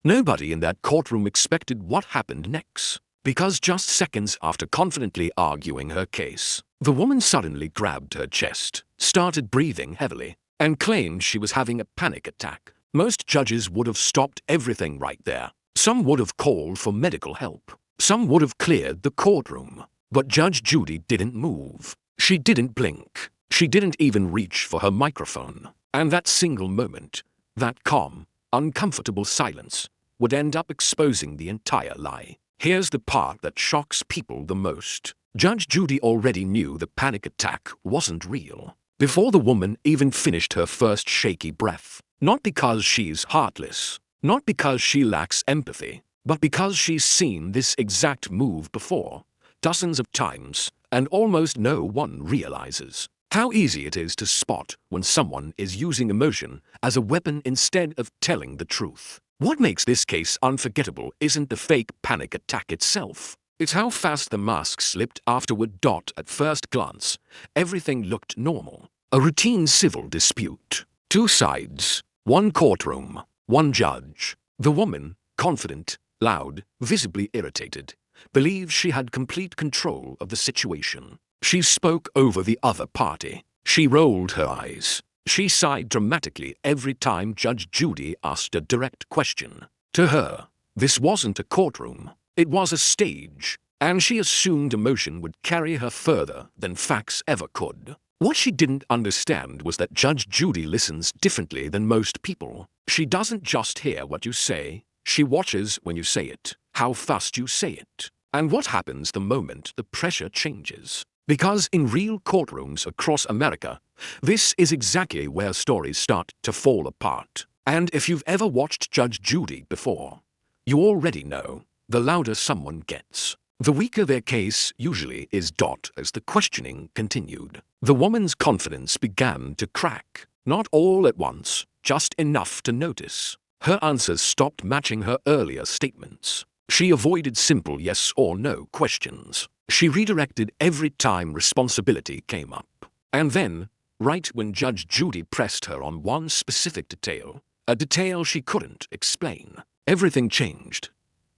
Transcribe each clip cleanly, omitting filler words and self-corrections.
Nobody in that courtroom expected what happened next, because just seconds after confidently arguing her case, the woman suddenly grabbed her chest, started breathing heavily, and claimed she was having a panic attack. Most judges would have stopped everything right there. Some would have called for medical help. Some would have cleared the courtroom. But Judge Judy didn't move. She didn't blink. She didn't even reach for her microphone. And that single moment, that calm, uncomfortable silence, would end up exposing the entire lie. Here's the part that shocks people the most. Judge Judy already knew the panic attack wasn't real before the woman even finished her first shaky breath. Not because she's heartless, not because she lacks empathy, but because she's seen this exact move before, dozens of times, and almost no one realizes how easy it is to spot when someone is using emotion as a weapon instead of telling the truth. What makes this case unforgettable isn't the fake panic attack itself. It's how fast the mask slipped afterward. At first glance, everything looked normal. A routine civil dispute. Two sides. One courtroom. One judge. The woman, confident, loud, visibly irritated, believed she had complete control of the situation. She spoke over the other party. She rolled her eyes. She sighed dramatically every time Judge Judy asked a direct question. To her, this wasn't a courtroom. It was a stage, and she assumed emotion would carry her further than facts ever could. What she didn't understand was that Judge Judy listens differently than most people. She doesn't just hear what you say, she watches when you say it, how fast you say it, and what happens the moment the pressure changes. Because in real courtrooms across America, this is exactly where stories start to fall apart. And if you've ever watched Judge Judy before, you already know, the louder someone gets, the weaker their case usually is. As the questioning continued, the woman's confidence began to crack. Not all at once, just enough to notice. Her answers stopped matching her earlier statements. She avoided simple yes or no questions. She redirected every time responsibility came up. And then, right when Judge Judy pressed her on one specific detail, a detail she couldn't explain, everything changed.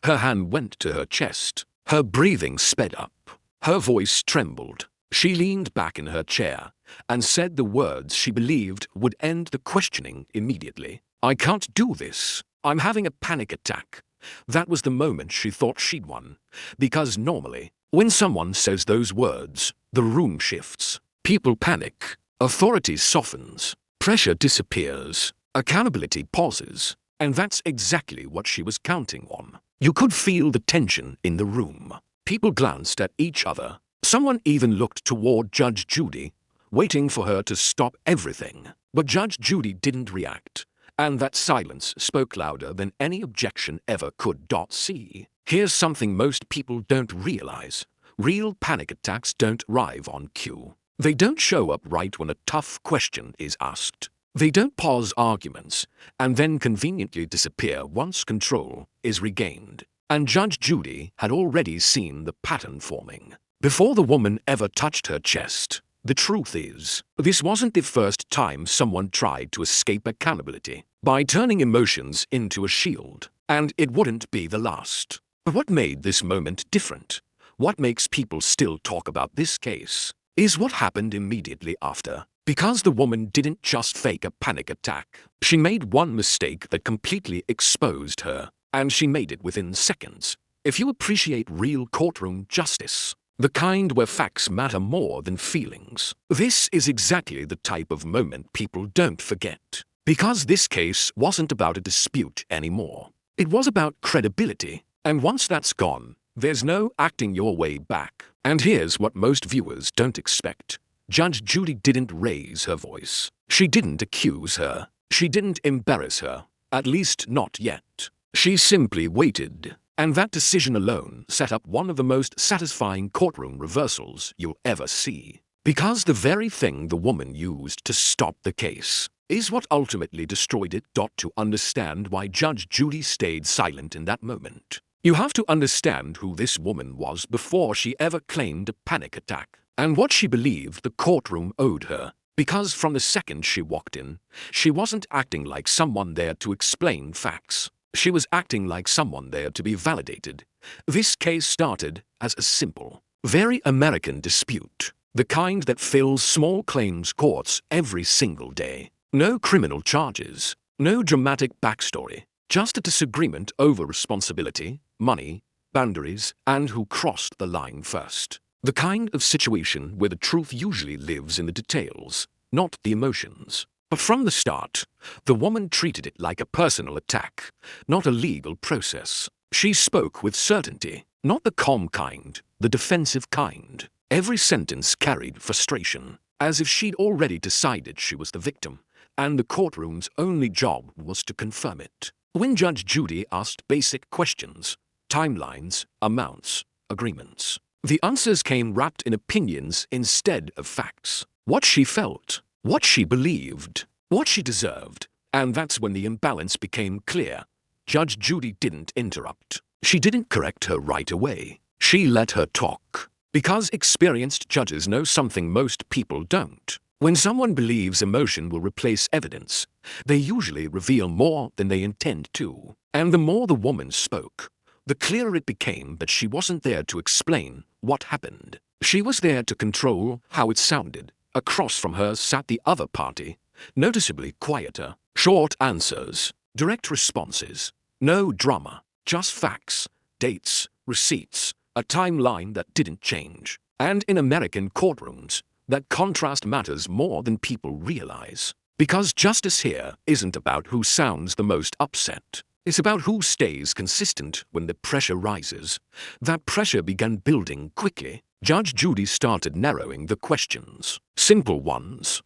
Her hand went to her chest. Her breathing sped up. Her voice trembled. She leaned back in her chair and said the words she believed would end the questioning immediately. "I can't do this. I'm having a panic attack." That was the moment she thought she'd won. Because normally, when someone says those words, the room shifts. People panic. Authority softens. Pressure disappears. Accountability pauses. And that's exactly what she was counting on. You could feel the tension in the room. People glanced at each other. Someone even looked toward Judge Judy, waiting for her to stop everything. But Judge Judy didn't react. And that silence spoke louder than any objection ever could. See, here's something most people don't realize. Real panic attacks don't arrive on cue. They don't show up right when a tough question is asked. They don't pause arguments and then conveniently disappear once control is regained. And Judge Judy had already seen the pattern forming before the woman ever touched her chest. The truth is, this wasn't the first time someone tried to escape accountability by turning emotions into a shield, and it wouldn't be the last. But what made this moment different, what makes people still talk about this case, is what happened immediately after. Because the woman didn't just fake a panic attack, she made one mistake that completely exposed her, and she made it within seconds. If you appreciate real courtroom justice, the kind where facts matter more than feelings, this is exactly the type of moment people don't forget. Because this case wasn't about a dispute anymore. It was about credibility, and once that's gone, there's no acting your way back. And here's what most viewers don't expect. Judge Judy didn't raise her voice. She didn't accuse her. She didn't embarrass her. At least not yet. She simply waited. And that decision alone set up one of the most satisfying courtroom reversals you'll ever see. Because the very thing the woman used to stop the case is what ultimately destroyed it. To understand why Judge Judy stayed silent in that moment, you have to understand who this woman was before she ever claimed a panic attack, and what she believed the courtroom owed her. Because from the second she walked in, she wasn't acting like someone there to explain facts. She was acting like someone there to be validated. This case started as a simple, very American dispute, the kind that fills small claims courts every single day. No criminal charges, no dramatic backstory, just a disagreement over responsibility, money, boundaries, and who crossed the line first. The kind of situation where the truth usually lives in the details, not the emotions. But from the start, the woman treated it like a personal attack, not a legal process. She spoke with certainty, not the calm kind, the defensive kind. Every sentence carried frustration, as if she'd already decided she was the victim, and the courtroom's only job was to confirm it. When Judge Judy asked basic questions, timelines, amounts, agreements, the answers came wrapped in opinions instead of facts. What she felt, what she believed, what she deserved. And that's when the imbalance became clear. Judge Judy didn't interrupt. She didn't correct her right away. She let her talk. Because experienced judges know something most people don't. When someone believes emotion will replace evidence, they usually reveal more than they intend to. And the more the woman spoke, the clearer it became that she wasn't there to explain what happened. She was there to control how it sounded. Across from her sat the other party, noticeably quieter. Short answers, direct responses, no drama, just facts, dates, receipts, a timeline that didn't change. And in American courtrooms, that contrast matters more than people realize. Because justice here isn't about who sounds the most upset. It's about who stays consistent when the pressure rises. That pressure began building quickly. Judge Judy started narrowing the questions. Simple ones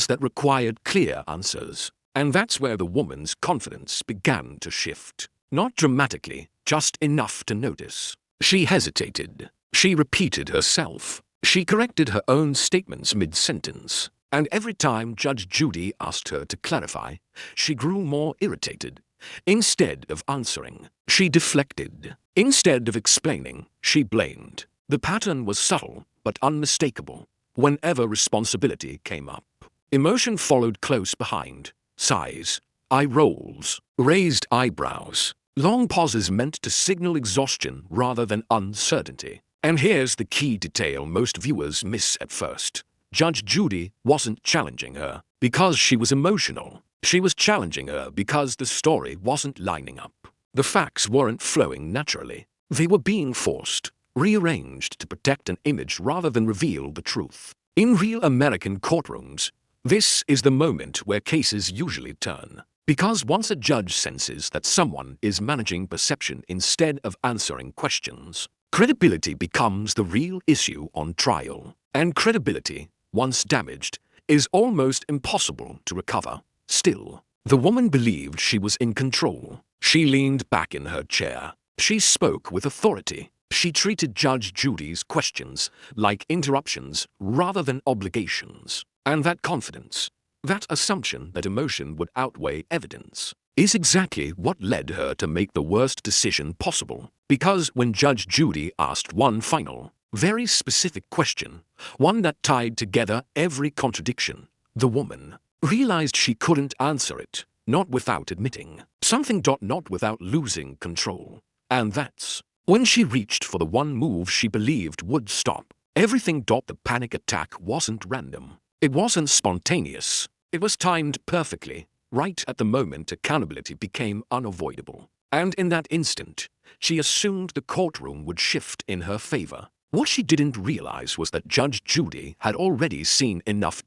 that required clear answers. And that's where the woman's confidence began to shift. Not dramatically, just enough to notice. She hesitated. She repeated herself. She corrected her own statements mid-sentence. And every time Judge Judy asked her to clarify, she grew more irritated. Instead of answering, she deflected. Instead of explaining, she blamed. The pattern was subtle but unmistakable. Whenever responsibility came up, emotion followed close behind. Sighs, eye rolls, raised eyebrows. Long pauses meant to signal exhaustion rather than uncertainty. And here's the key detail most viewers miss at first. Judge Judy wasn't challenging her because she was emotional. She was challenging her because the story wasn't lining up. The facts weren't flowing naturally. They were being forced, rearranged to protect an image rather than reveal the truth. In real American courtrooms, this is the moment where cases usually turn. Because once a judge senses that someone is managing perception instead of answering questions, credibility becomes the real issue on trial. And credibility, once damaged, is almost impossible to recover. Still, the woman believed she was in control. She leaned back in her chair. She spoke with authority. She treated Judge Judy's questions like interruptions rather than obligations. And that confidence, that assumption that emotion would outweigh evidence, is exactly what led her to make the worst decision possible. Because when Judge Judy asked one final, very specific question, one that tied together every contradiction, the woman realized she couldn't answer it, not without admitting something. Not without losing control. And that's when she reached for the one move she believed would stop everything. The panic attack wasn't random. It wasn't spontaneous. It was timed perfectly, right at the moment accountability became unavoidable. And in that instant, she assumed the courtroom would shift in her favor. What she didn't realize was that Judge Judy had already seen enough.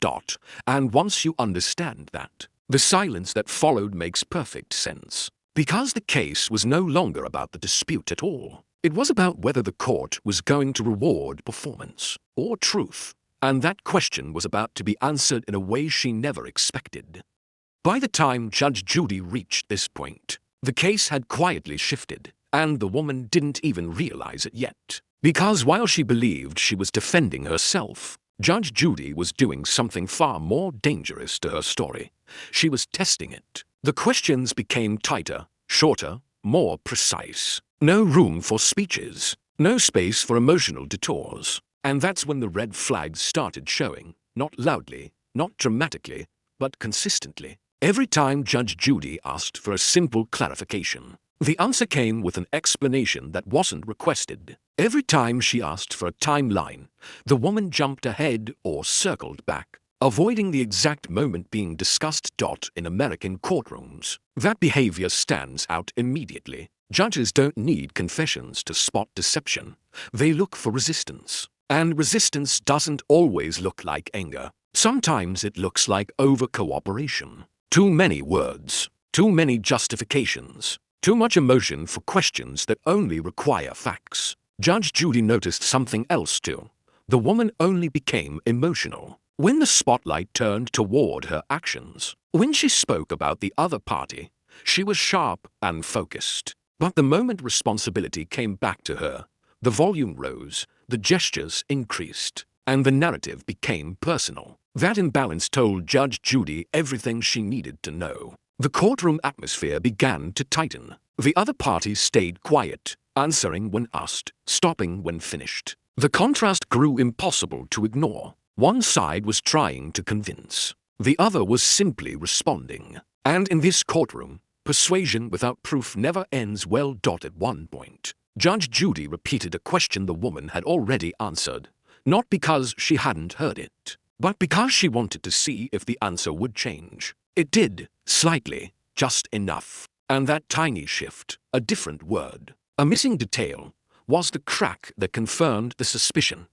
And once you understand that, the silence that followed makes perfect sense. Because the case was no longer about the dispute at all. It was about whether the court was going to reward performance or truth. And that question was about to be answered in a way she never expected. By the time Judge Judy reached this point, the case had quietly shifted, and the woman didn't even realize it yet. Because while she believed she was defending herself, Judge Judy was doing something far more dangerous to her story. She was testing it. The questions became tighter, shorter, more precise. No room for speeches, no space for emotional detours. And that's when the red flags started showing, not loudly, not dramatically, but consistently. Every time Judge Judy asked for a simple clarification, The answer came with an explanation that wasn't requested. Every time she asked for a timeline, the woman jumped ahead or circled back, avoiding the exact moment being discussed. In American courtrooms, that behavior stands out immediately. Judges don't need confessions to spot deception. They look for resistance. And resistance doesn't always look like anger. Sometimes it looks like over-cooperation. Too many words. Too many justifications. Too much emotion for questions that only require facts. Judge Judy noticed something else too. The woman only became emotional when the spotlight turned toward her actions. When she spoke about the other party, she was sharp and focused. But the moment responsibility came back to her, the volume rose, the gestures increased, and the narrative became personal. That imbalance told Judge Judy everything she needed to know. The courtroom atmosphere began to tighten. The other party stayed quiet, answering when asked, stopping when finished. The contrast grew impossible to ignore. One side was trying to convince. The other was simply responding. And in this courtroom, persuasion without proof never ends well. At one point, Judge Judy repeated a question the woman had already answered, not because she hadn't heard it, but because she wanted to see if the answer would change. It did, slightly, just enough. And that tiny shift, a different word, a missing detail, was the crack that confirmed the suspicion.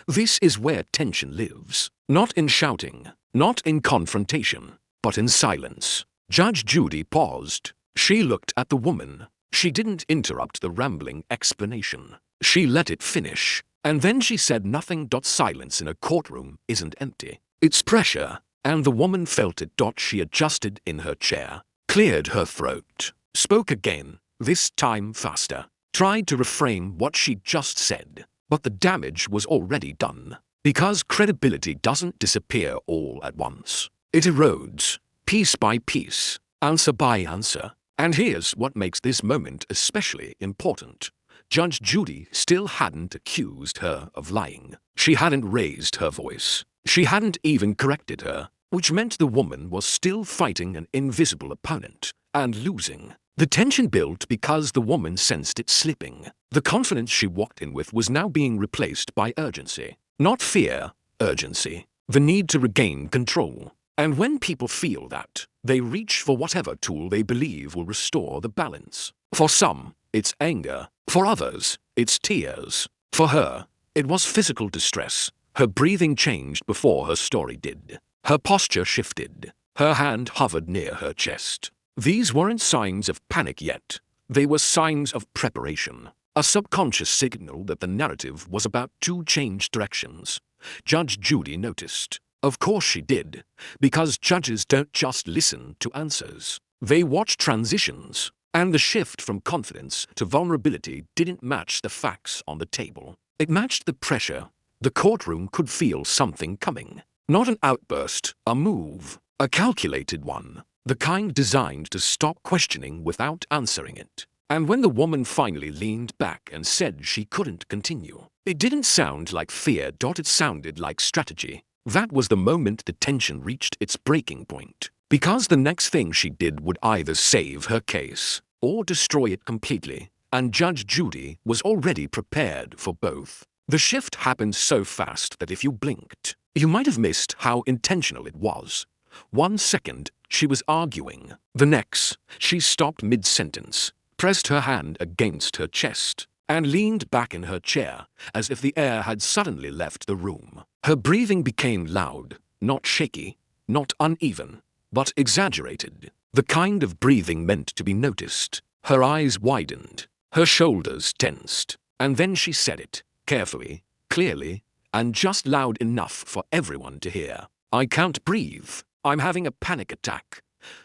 This is where tension lives. Not in shouting, not in confrontation, but in silence. Judge Judy paused. She looked at the woman. She didn't interrupt the rambling explanation. She let it finish. And then she said nothing. Silence in a courtroom isn't empty. It's pressure. And the woman felt it. She adjusted in her chair, cleared her throat, spoke again, this time faster, tried to reframe what she'd just said. But the damage was already done. Because credibility doesn't disappear all at once. It erodes, piece by piece, answer by answer. And here's what makes this moment especially important. Judge Judy still hadn't accused her of lying. She hadn't raised her voice. She hadn't even corrected her, which meant the woman was still fighting an invisible opponent, and losing. The tension built because the woman sensed it slipping. The confidence she walked in with was now being replaced by urgency. Not fear, urgency. The need to regain control. And when people feel that, they reach for whatever tool they believe will restore the balance. For some, it's anger. For others, it's tears. For her, it was physical distress. Her breathing changed before her story did. Her posture shifted. Her hand hovered near her chest. These weren't signs of panic yet. They were signs of preparation. A subconscious signal that the narrative was about to change directions. Judge Judy noticed. Of course she did, because judges don't just listen to answers. They watch transitions. And the shift from confidence to vulnerability didn't match the facts on the table. It matched the pressure. The courtroom could feel something coming. Not an outburst, a move, a calculated one. The kind designed to stop questioning without answering it. And when the woman finally leaned back and said she couldn't continue, it didn't sound like fear. It sounded like strategy. That was the moment the tension reached its breaking point. Because the next thing she did would either save her case or destroy it completely. And Judge Judy was already prepared for both. The shift happened so fast that if you blinked, you might have missed how intentional it was. 1 second, she was arguing. The next, she stopped mid-sentence, pressed her hand against her chest, and leaned back in her chair, as if the air had suddenly left the room. Her breathing became loud, not shaky, not uneven, but exaggerated. The kind of breathing meant to be noticed. Her eyes widened, her shoulders tensed, and then she said it, carefully, clearly, and just loud enough for everyone to hear. I can't breathe. I'm having a panic attack.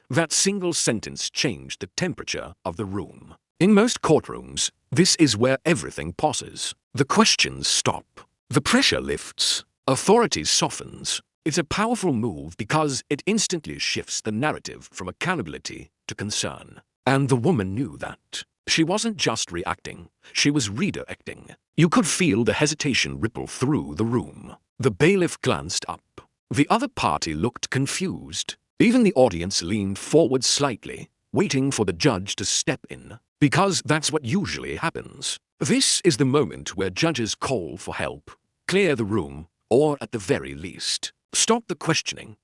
That single sentence changed the temperature of the room. In most courtrooms, this is where everything pauses. The questions stop. The pressure lifts. Authority softens. It's a powerful move because it instantly shifts the narrative from accountability to concern. And the woman knew that. She wasn't just reacting, she was redirecting. You could feel the hesitation ripple through the room. The bailiff glanced up. The other party looked confused. Even the audience leaned forward slightly, waiting for the judge to step in. Because that's what usually happens. This is the moment where judges call for help, clear the room, or at the very least, stop the questioning.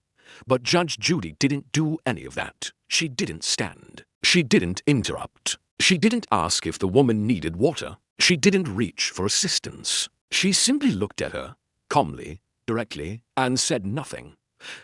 But Judge Judy didn't do any of that. She didn't stand. She didn't interrupt. She didn't ask if the woman needed water. She didn't reach for assistance. She simply looked at her, calmly, directly, and said nothing.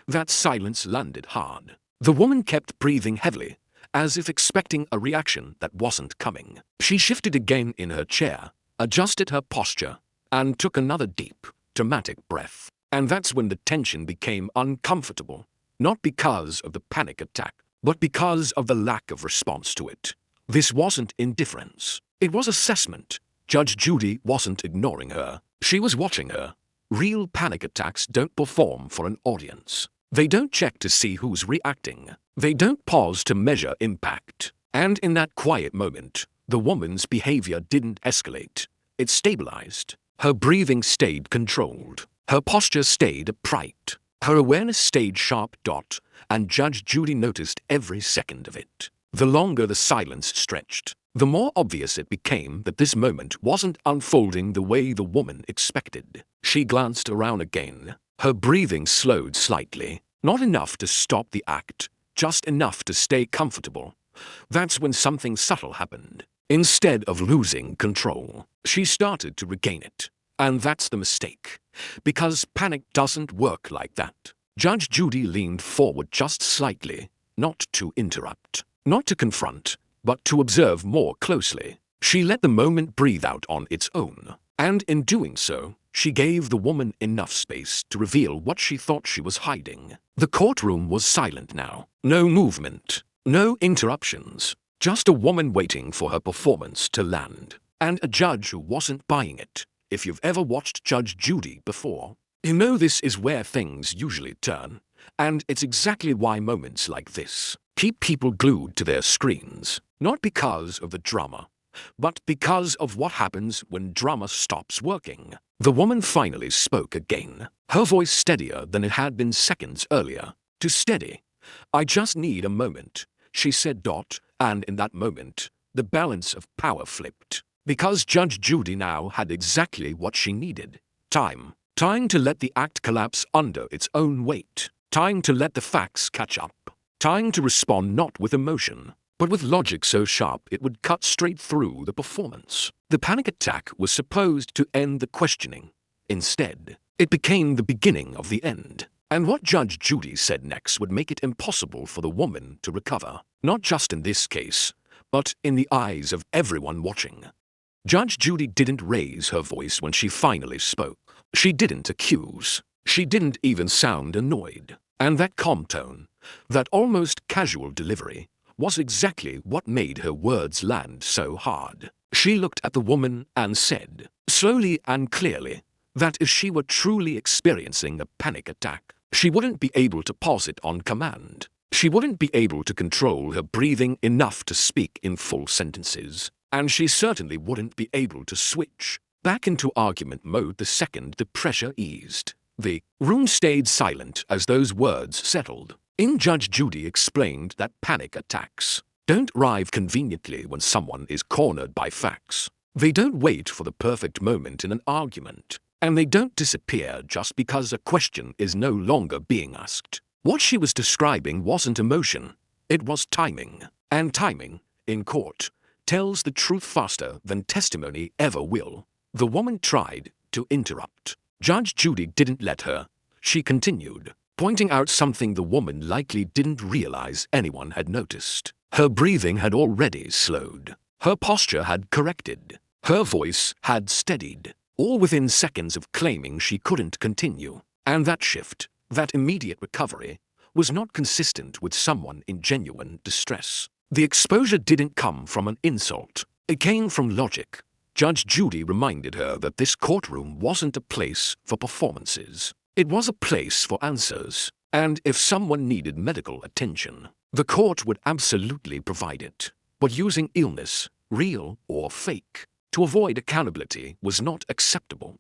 That silence landed hard. The woman kept breathing heavily, as if expecting a reaction that wasn't coming. She shifted again in her chair, adjusted her posture, and took another deep, dramatic breath. And that's when the tension became uncomfortable, not because of the panic attack, but because of the lack of response to it. This wasn't indifference. It was assessment. Judge Judy wasn't ignoring her. She was watching her. Real panic attacks don't perform for an audience. They don't check to see who's reacting. They don't pause to measure impact. And in that quiet moment, the woman's behavior didn't escalate. It stabilized. Her breathing stayed controlled. Her posture stayed upright. Her awareness stayed sharp, and Judge Judy noticed every second of it. The longer the silence stretched, the more obvious it became that this moment wasn't unfolding the way the woman expected. She glanced around again. Her breathing slowed slightly, not enough to stop the act, just enough to stay comfortable. That's when something subtle happened. Instead of losing control, she started to regain it. And that's the mistake, because panic doesn't work like that. Judge Judy leaned forward just slightly, not to interrupt, not to confront, but to observe more closely. She let the moment breathe out on its own, and in doing so, she gave the woman enough space to reveal what she thought she was hiding. The courtroom was silent now. No movement, no interruptions, just a woman waiting for her performance to land, and a judge who wasn't buying it. If you've ever watched Judge Judy before, you know this is where things usually turn, and it's exactly why moments like this keep people glued to their screens, not because of the drama, but because of what happens when drama stops working. The woman finally spoke again, her voice steadier than it had been seconds earlier. Too steady. "I just need a moment," she said, and in that moment, the balance of power flipped. Because Judge Judy now had exactly what she needed. Time. Time to let the act collapse under its own weight. Time to let the facts catch up. Time to respond not with emotion, but with logic so sharp it would cut straight through the performance. The panic attack was supposed to end the questioning. Instead, it became the beginning of the end. And what Judge Judy said next would make it impossible for the woman to recover. Not just in this case, but in the eyes of everyone watching. Judge Judy didn't raise her voice when she finally spoke. She didn't accuse. She didn't even sound annoyed. And that calm tone, that almost casual delivery, was exactly what made her words land so hard. She looked at the woman and said, slowly and clearly, that if she were truly experiencing a panic attack, she wouldn't be able to pause it on command. She wouldn't be able to control her breathing enough to speak in full sentences. And she certainly wouldn't be able to switch back into argument mode the second the pressure eased. The room stayed silent as those words settled. Judge Judy explained that panic attacks don't arrive conveniently when someone is cornered by facts. They don't wait for the perfect moment in an argument, and they don't disappear just because a question is no longer being asked. What she was describing wasn't emotion, it was timing. And timing, in court, tells the truth faster than testimony ever will. The woman tried to interrupt. Judge Judy didn't let her. She continued, pointing out something the woman likely didn't realize anyone had noticed. Her breathing had already slowed. Her posture had corrected. Her voice had steadied, all within seconds of claiming she couldn't continue. And that shift, that immediate recovery, was not consistent with someone in genuine distress. The exposure didn't come from an insult. It came from logic. Judge Judy reminded her that this courtroom wasn't a place for performances. It was a place for answers. And if someone needed medical attention, the court would absolutely provide it. But using illness, real or fake, to avoid accountability was not acceptable.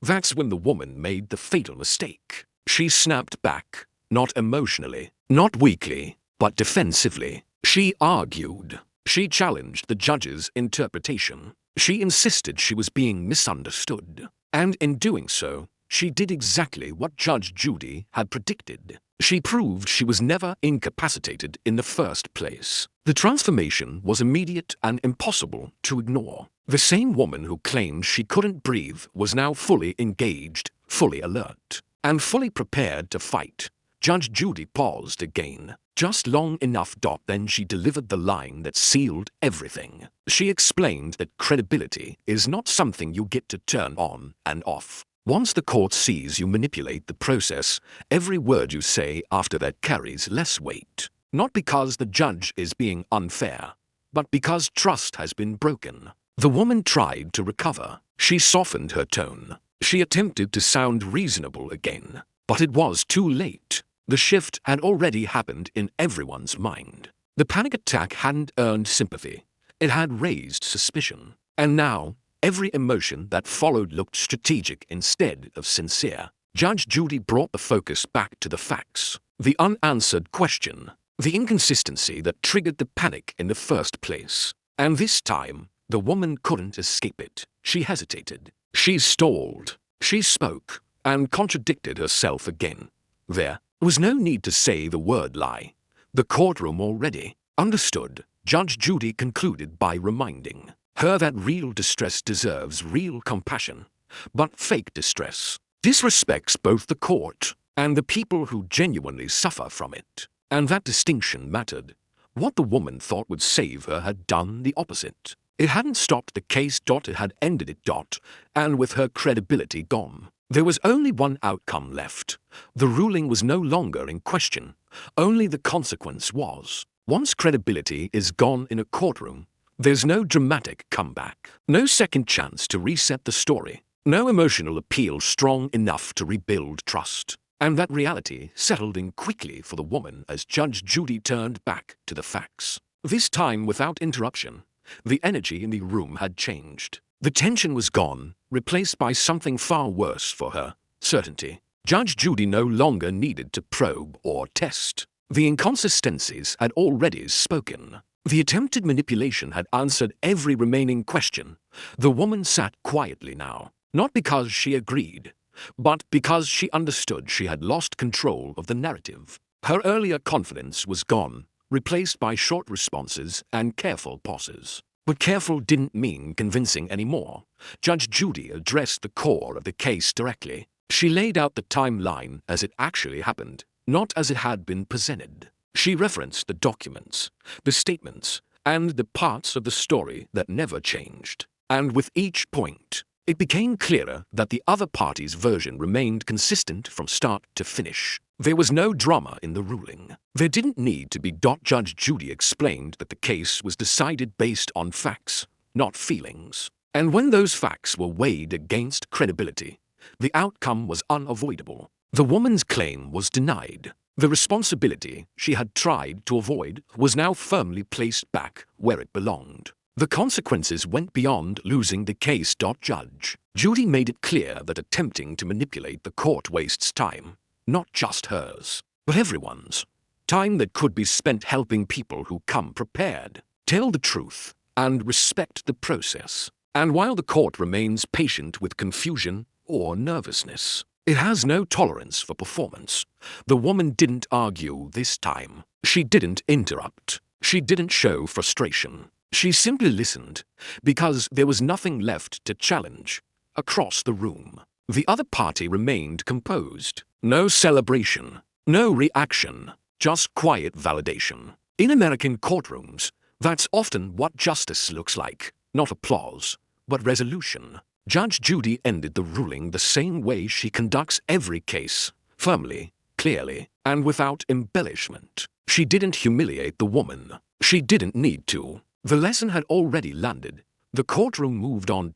That's when the woman made the fatal mistake. She snapped back, not emotionally, not weakly, but defensively. She argued, She challenged the judge's interpretation. She insisted she was being misunderstood. And in doing so, she did exactly what Judge Judy had predicted. She proved she was never incapacitated in the first place. The transformation was immediate and impossible to ignore. The same woman who claimed she couldn't breathe was now fully engaged, fully alert, and fully prepared to fight. Judge Judy paused again, just long enough. Then she delivered the line that sealed everything. She explained that credibility is not something you get to turn on and off. Once the court sees you manipulate the process, every word you say after that carries less weight. Not because the judge is being unfair, but because trust has been broken. The woman tried to recover. She softened her tone. She attempted to sound reasonable again. But it was too late. The shift had already happened in everyone's mind. The panic attack hadn't earned sympathy. It had raised suspicion. And now, every emotion that followed looked strategic instead of sincere. Judge Judy brought the focus back to the facts. The unanswered question. The inconsistency that triggered the panic in the first place. And this time, the woman couldn't escape it. She hesitated. She stalled. She spoke, and contradicted herself again. There was no need to say the word lie. The courtroom already understood. Judge Judy concluded by reminding her that real distress deserves real compassion, but fake distress disrespects both the court and the people who genuinely suffer from it. And that distinction mattered. What the woman thought would save her had done the opposite. It hadn't stopped the case. It had ended it. And with her credibility gone, there was only one outcome left. The ruling was no longer in question. Only the consequence was. Once credibility is gone in a courtroom, there's no dramatic comeback. No second chance to reset the story. No emotional appeal strong enough to rebuild trust. And that reality settled in quickly for the woman as Judge Judy turned back to the facts. This time without interruption. The energy in the room had changed. The tension was gone, replaced by something far worse for her: certainty. Judge Judy no longer needed to probe or test. The inconsistencies had already spoken. The attempted manipulation had answered every remaining question. The woman sat quietly now, not because she agreed, but because she understood she had lost control of the narrative. Her earlier confidence was gone, replaced by short responses and careful pauses. But careful didn't mean convincing anymore. Judge Judy addressed the core of the case directly. She laid out the timeline as it actually happened, not as it had been presented. She referenced the documents, the statements, and the parts of the story that never changed. And with each point, it became clearer that the other party's version remained consistent from start to finish. There was no drama in the ruling. There didn't need to be. Judge Judy explained that the case was decided based on facts, not feelings. And when those facts were weighed against credibility, the outcome was unavoidable. The woman's claim was denied. The responsibility she had tried to avoid was now firmly placed back where it belonged. The consequences went beyond losing the case. Judge Judy made it clear that attempting to manipulate the court wastes time. Not just hers, but everyone's. Time that could be spent helping people who come prepared, tell the truth, and respect the process. And while the court remains patient with confusion or nervousness, it has no tolerance for performance. The woman didn't argue this time. She didn't interrupt. She didn't show frustration. She simply listened, because there was nothing left to challenge. Across the room, the other party remained composed. No celebration, no reaction, just quiet validation. In American courtrooms, that's often what justice looks like. Not applause, but resolution. Judge Judy ended the ruling the same way she conducts every case, firmly, clearly, and without embellishment. She didn't humiliate the woman. She didn't need to. The lesson had already landed. The courtroom moved on.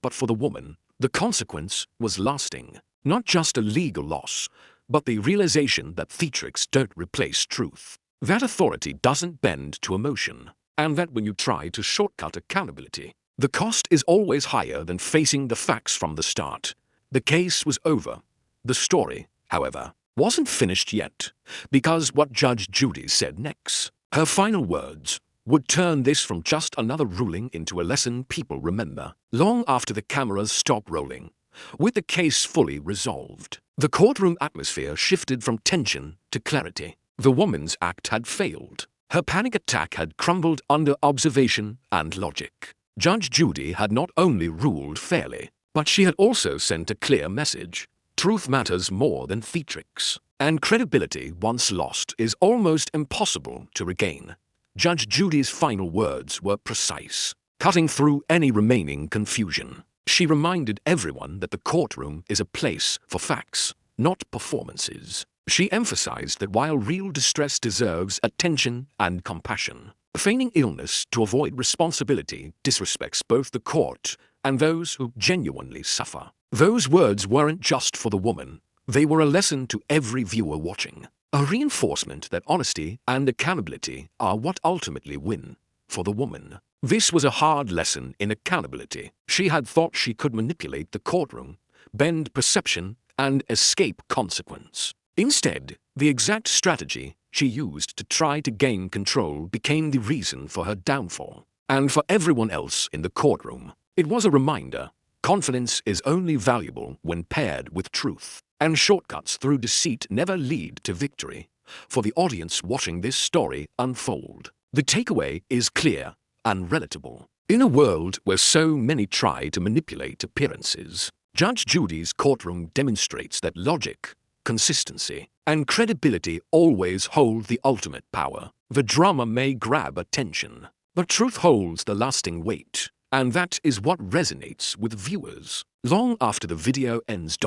But for the woman, the consequence was lasting. Not just a legal loss, but the realization that theatrics don't replace truth. That authority doesn't bend to emotion, and that when you try to shortcut accountability, the cost is always higher than facing the facts from the start. The case was over. The story, however, wasn't finished yet, because what Judge Judy said next, her final words, would turn this from just another ruling into a lesson people remember long after the cameras stop rolling. With the case fully resolved, the courtroom atmosphere shifted from tension to clarity. The woman's act had failed. Her panic attack had crumbled under observation and logic. Judge Judy had not only ruled fairly, but she had also sent a clear message. Truth matters more than theatrics, and credibility once lost is almost impossible to regain. Judge Judy's final words were precise, cutting through any remaining confusion. She reminded everyone that the courtroom is a place for facts, not performances. She emphasized that while real distress deserves attention and compassion, feigning illness to avoid responsibility disrespects both the court and those who genuinely suffer. Those words weren't just for the woman. They were a lesson to every viewer watching. A reinforcement that honesty and accountability are what ultimately win for the woman. This was a hard lesson in accountability. She had thought she could manipulate the courtroom, bend perception, and escape consequence. Instead, the exact strategy she used to try to gain control became the reason for her downfall. And for everyone else in the courtroom, it was a reminder: confidence is only valuable when paired with truth, and shortcuts through deceit never lead to victory. For the audience watching this story unfold, the takeaway is clear and relatable. In a world where so many try to manipulate appearances, Judge Judy's courtroom demonstrates that logic, consistency, and credibility always hold the ultimate power. The drama may grab attention, but truth holds the lasting weight, and that is what resonates with viewers long after the video ends.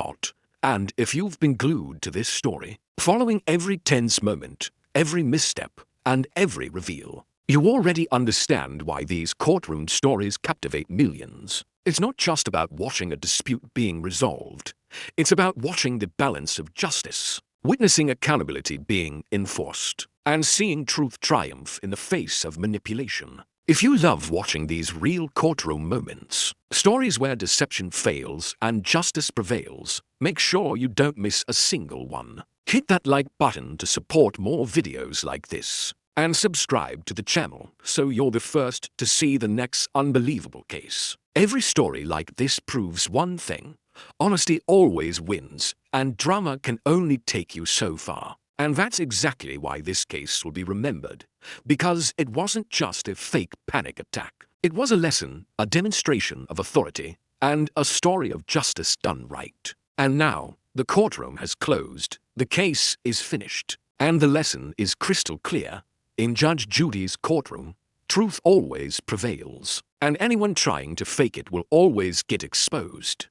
And if you've been glued to this story, following every tense moment, every misstep, and every reveal, you already understand why these courtroom stories captivate millions. It's not just about watching a dispute being resolved. It's about watching the balance of justice, witnessing accountability being enforced, and seeing truth triumph in the face of manipulation. If you love watching these real courtroom moments, stories where deception fails and justice prevails, make sure you don't miss a single one. Hit that like button to support more videos like this, and subscribe to the channel so you're the first to see the next unbelievable case. Every story like this proves one thing: honesty always wins, and drama can only take you so far. And that's exactly why this case will be remembered, because it wasn't just a fake panic attack. It was a lesson, a demonstration of authority, and a story of justice done right. And now, the courtroom has closed, the case is finished, and the lesson is crystal clear. In Judge Judy's courtroom, truth always prevails, and anyone trying to fake it will always get exposed.